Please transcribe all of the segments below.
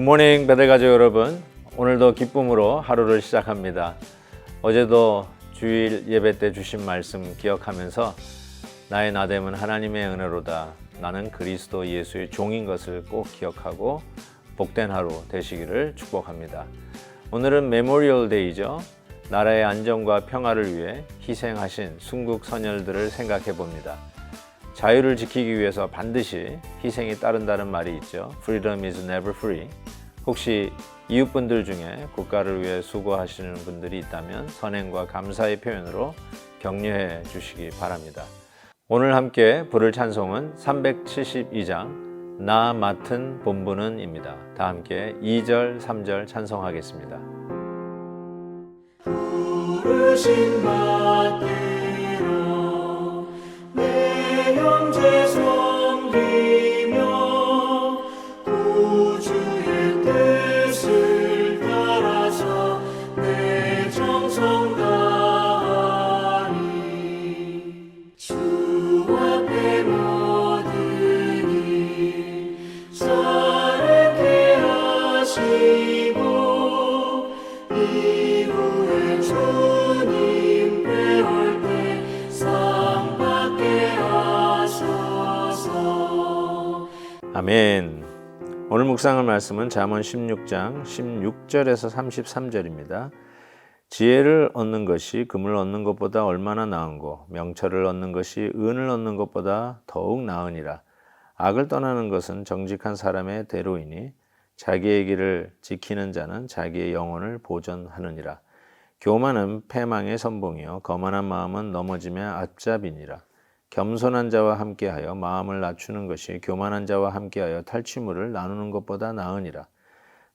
굿모닝 베델가족 여러분, 오늘도 기쁨으로 하루를 시작합니다. 어제도 주일 예배 때 주신 말씀 기억하면서 나의 나됨은 하나님의 은혜로다, 나는 그리스도 예수의 종인 것을 꼭 기억하고 복된 하루 되시기를 축복합니다. 오늘은 메모리얼 데이죠. 나라의 안정과 평화를 위해 희생하신 순국 선열들을 생각해 봅니다. 자유를 지키기 위해서 반드시 희생이 따른다는 말이 있죠. Freedom is never free. 혹시 이웃분들 중에 국가를 위해 수고하시는 분들이 있다면 선행과 감사의 표현으로 격려해 주시기 바랍니다. 오늘 함께 부를 찬송은 372장 나 맡은 본분은 입니다. 다 함께 2절, 3절 찬송하겠습니다. 부르신 받들어 내 형제 섬기며 구주의 뜻을 따라서 내 정성 다하리. 주 앞에 모든 일 사랑케 하시고 이후에 주님 배울 때 상 받게 하소서. 아멘. 오늘 묵상할 말씀은 잠언 16장 16절에서 33절입니다. 지혜를 얻는 것이 금을 얻는 것보다 얼마나 나은고 명철을 얻는 것이 은을 얻는 것보다 더욱 나으니라. 악을 떠나는 것은 정직한 사람의 대로이니 자기의 길을 지키는 자는 자기의 영혼을 보존하느니라. 교만은 패망의 선봉이요 거만한 마음은 넘어짐의 앞잡이니라. 겸손한 자와 함께하여 마음을 낮추는 것이 교만한 자와 함께하여 탈취물을 나누는 것보다 나으니라.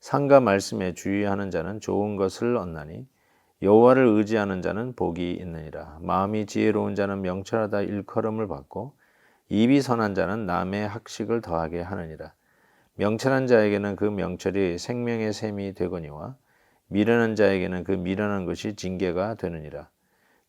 상과 말씀에 주의하는 자는 좋은 것을 얻나니 여호와를 의지하는 자는 복이 있느니라. 마음이 지혜로운 자는 명철하다 일컬음을 받고 입이 선한 자는 남의 학식을 더하게 하느니라. 명철한 자에게는 그 명철이 생명의 샘이 되거니와 미련한 자에게는 그 미련한 것이 징계가 되느니라.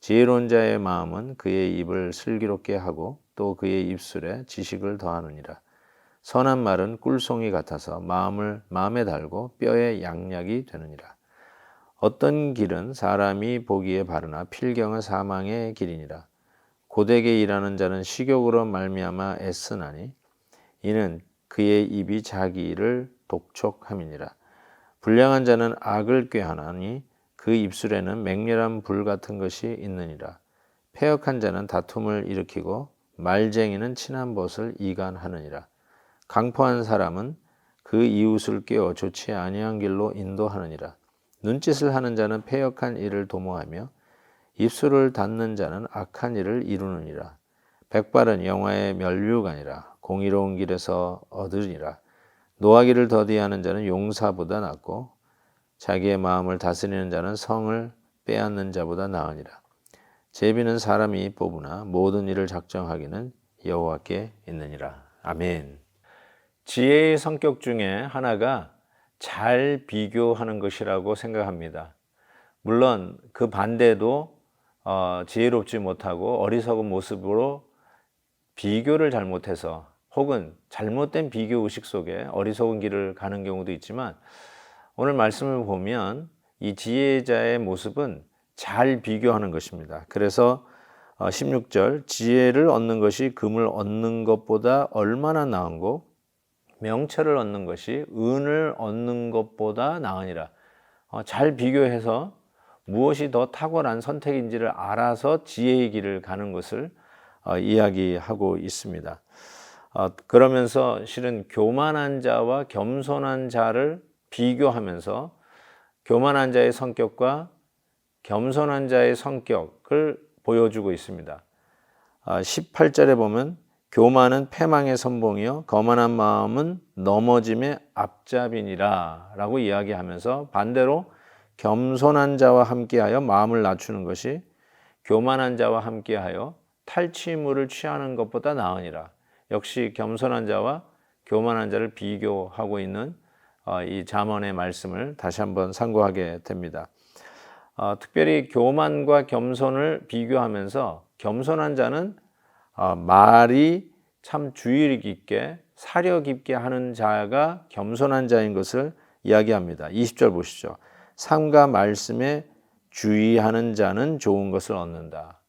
지혜로운 자의 마음은 그의 입을 슬기롭게 하고 또 그의 입술에 지식을 더하느니라. 선한 말은 꿀송이 같아서 마음에 달고 뼈에 양약이 되느니라. 어떤 길은 사람이 보기에 바르나 필경은 사망의 길이니라. 고되게 일하는 자는 식욕으로 말미암아 애쓰나니 이는 그의 입이 자기 일을 독촉함이니라. 불량한 자는 악을 꾀하나니 그 입술에는 맹렬한 불 같은 것이 있느니라. 패역한 자는 다툼을 일으키고 말쟁이는 친한 벗을 이간하느니라. 강포한 사람은 그 이웃을 꾀어 좋지 아니한 길로 인도하느니라. 눈짓을 하는 자는 패역한 일을 도모하며 입술을 닫는 자는 악한 일을 이루느니라. 백발은 영화의 면류관이라. 공의로운 길에서 얻으리라. 노하기를 더디하는 자는 용사보다 낫고 자기의 마음을 다스리는 자는 성을 빼앗는 자보다 나으니라. 제비는 사람이 뽑으나 모든 일을 작정하기는 여호와께 있느니라. 아멘. 지혜의 성격 중에 하나가 잘 비교하는 것이라고 생각합니다. 물론 그 반대도 지혜롭지 못하고 어리석은 모습으로 비교를 잘못해서 혹은 잘못된 비교 의식 속에 어리석은 길을 가는 경우도 있지만 오늘 말씀을 보면 이 지혜자의 모습은 잘 비교하는 것입니다. 그래서 16절 지혜를 얻는 것이 금을 얻는 것보다 얼마나 나은고 명철을 얻는 것이 은을 얻는 것보다 나으니라. 잘 비교해서 무엇이 더 탁월한 선택인지를 알아서 지혜의 길을 가는 것을 이야기하고 있습니다. 그러면서 실은 교만한 자와 겸손한 자를 비교하면서 교만한 자의 성격과 겸손한 자의 성격을 보여주고 있습니다. 18절에 보면 교만은 패망의 선봉이요 거만한 마음은 넘어짐의 앞잡이니라 라고 이야기하면서 반대로 겸손한 자와 함께하여 마음을 낮추는 것이 교만한 자와 함께하여 탈취물을 취하는 것보다 나으니라. 역시 겸손한 자와 교만한 자를 비교하고 있는 이 잠언의 말씀을 다시 한번 상고하게 됩니다. 특별히 교만과 겸손을 비교하면서 겸손한 자는 말이 참 주의 깊게 사려 깊게 하는 자가 겸손한 자인 것을 이야기합니다. 20절 보시죠. 삶과 말씀에 주의하는 자는 좋은 것을 얻는다.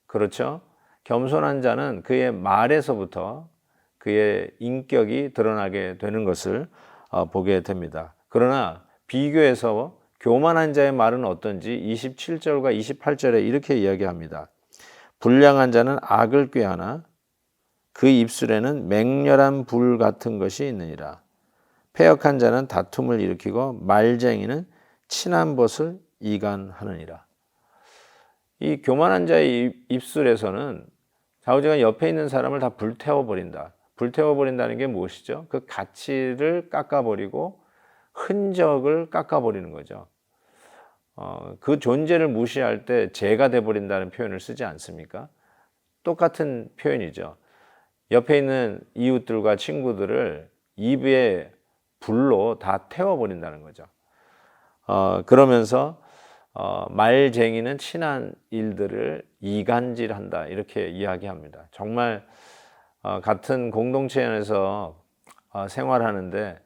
그렇죠? 겸손한 자는 그의 말에서부터 그의 인격이 드러나게 되는 것을 보게 됩니다. 그러나 비교해서 교만한 자의 말은 어떤지 27절과 28절에 이렇게 이야기합니다. 불량한 자는 악을 꾀하나 그 입술에는 맹렬한 불 같은 것이 있느니라. 패역한 자는 다툼을 일으키고 말쟁이는 친한 벗을 이간하느니라. 이 교만한 자의 입술에서는 좌우지간 옆에 있는 사람을 다 불태워버린다. 불태워버린다는 게 무엇이죠? 그 가치를 깎아버리고 흔적을 깎아버리는 거죠. 그 존재를 무시할 때 죄가 돼버린다는 표현을 쓰지 않습니까? 똑같은 표현이죠. 옆에 있는 이웃들과 친구들을 입에 불로 다 태워버린다는 거죠. 그러면서 말쟁이는 친한 일들을 이간질한다 이렇게 이야기합니다. 정말 같은 공동체 안에서 생활하는데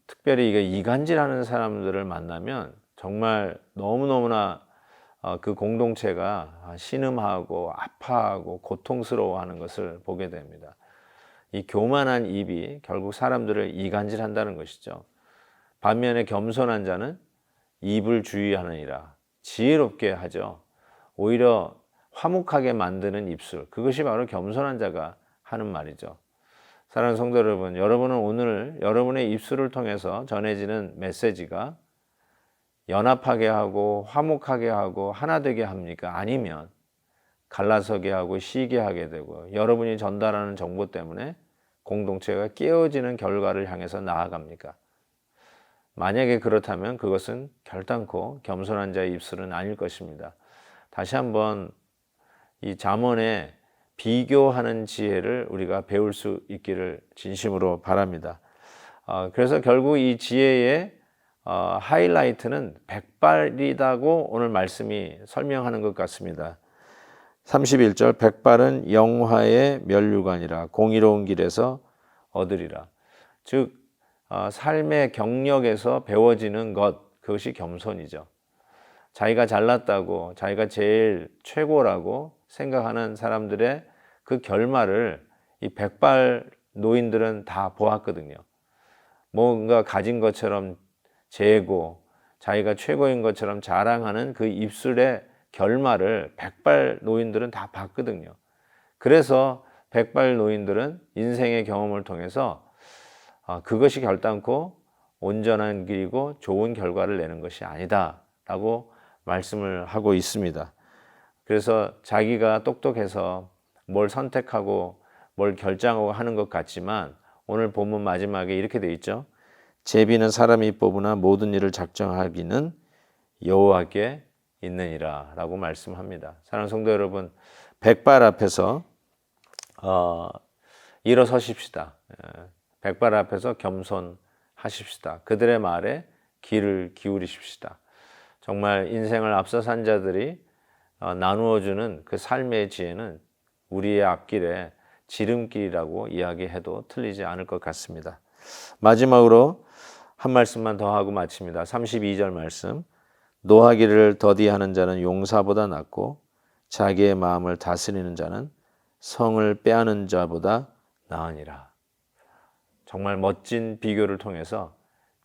특별히 이게 이간질하는 사람들을 만나면 정말 너무너무나 그 공동체가 신음하고 아파하고 고통스러워하는 것을 보게 됩니다. 이 교만한 입이 결국 사람들을 이간질한다는 것이죠. 반면에 겸손한 자는 입을 주의하느니라. 지혜롭게 하죠. 오히려 화목하게 만드는 입술. 그것이 바로 겸손한 자가 하는 말이죠. 사랑하는 성도 여러분, 여러분은 오늘 여러분의 입술을 통해서 전해지는 메시지가 연합하게 하고 화목하게 하고 하나 되게 합니까? 아니면 갈라서게 하고 시게 하게 되고 여러분이 전달하는 정보 때문에 공동체가 깨어지는 결과를 향해서 나아갑니까? 만약에 그렇다면 그것은 결단코 겸손한 자의 입술은 아닐 것입니다. 다시 한번 이 잠언의 비교하는 지혜를 우리가 배울 수 있기를 진심으로 바랍니다. 그래서 결국 이 지혜의 하이라이트는 백발이라고 오늘 말씀이 설명하는 것 같습니다. 31절 백발은 영화의 면류관이라 공의로운 길에서 얻으리라. 즉 삶의 경력에서 배워지는 것, 그것이 겸손이죠. 자기가 잘났다고 자기가 제일 최고라고 생각하는 사람들의 그 결말을 이 백발 노인들은 다 보았거든요. 뭔가 가진 것처럼 재고 자기가 최고인 것처럼 자랑하는 그 입술의 결말을 백발 노인들은 다 봤거든요. 그래서 백발 노인들은 인생의 경험을 통해서 그것이 결단코 온전한 길이고 좋은 결과를 내는 것이 아니다 라고 말씀을 하고 있습니다. 그래서 자기가 똑똑해서 뭘 선택하고 뭘 결정하고 하는 것 같지만 오늘 본문 마지막에 이렇게 되어 있죠. 제비는 사람이 뽑으나 모든 일을 작정하기는 여호와께 있느니라 라고 말씀합니다. 사랑하는 성도 여러분, 백발 앞에서 일어서십시다. 백발 앞에서 겸손하십시다. 그들의 말에 귀를 기울이십시다. 정말 인생을 앞서 산 자들이 나누어주는 그 삶의 지혜는 우리의 앞길에 지름길이라고 이야기해도 틀리지 않을 것 같습니다. 마지막으로 한 말씀만 더 하고 마칩니다. 32절 말씀. 노하기를 더디하는 자는 용사보다 낫고 자기의 마음을 다스리는 자는 성을 빼앗는 자보다 나으니라. 정말 멋진 비교를 통해서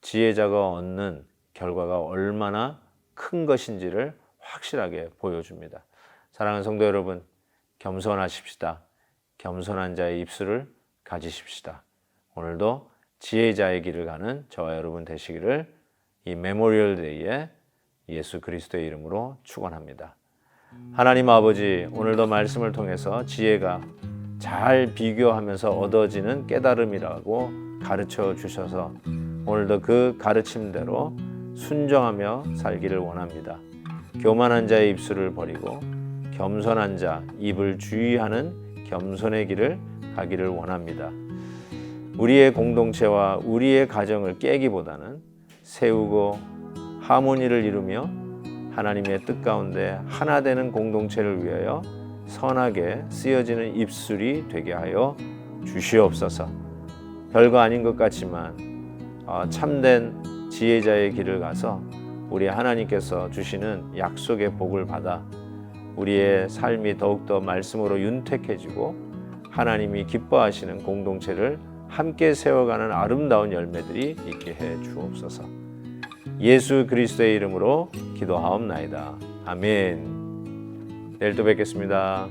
지혜자가 얻는 결과가 얼마나 큰 것인지를 확실하게 보여줍니다. 사랑하는 성도 여러분, 겸손하십시다. 겸손한 자의 입술을 가지십시다. 오늘도 지혜자의 길을 가는 저와 여러분 되시기를 이 메모리얼 데이에 예수 그리스도의 이름으로 축원합니다. 하나님 아버지, 오늘도 말씀을 통해서 지혜가 잘 비교하면서 얻어지는 깨달음이라고 가르쳐 주셔서 오늘도 그 가르침대로 순종하며 살기를 원합니다. 교만한 자의 입술을 버리고 겸손한 자 입을 주의하는 겸손의 길을 가기를 원합니다. 우리의 공동체와 우리의 가정을 깨기보다는 세우고 하모니를 이루며 하나님의 뜻 가운데 하나 되는 공동체를 위하여 선하게 쓰여지는 입술이 되게 하여 주시옵소서. 별거 아닌 것 같지만 참된 지혜자의 길을 가서 우리 하나님께서 주시는 약속의 복을 받아 우리의 삶이 더욱더 말씀으로 윤택해지고 하나님이 기뻐하시는 공동체를 함께 세워가는 아름다운 열매들이 있게 해 주옵소서. 예수 그리스도의 이름으로 기도하옵나이다. 아멘. 내일 또 뵙겠습니다.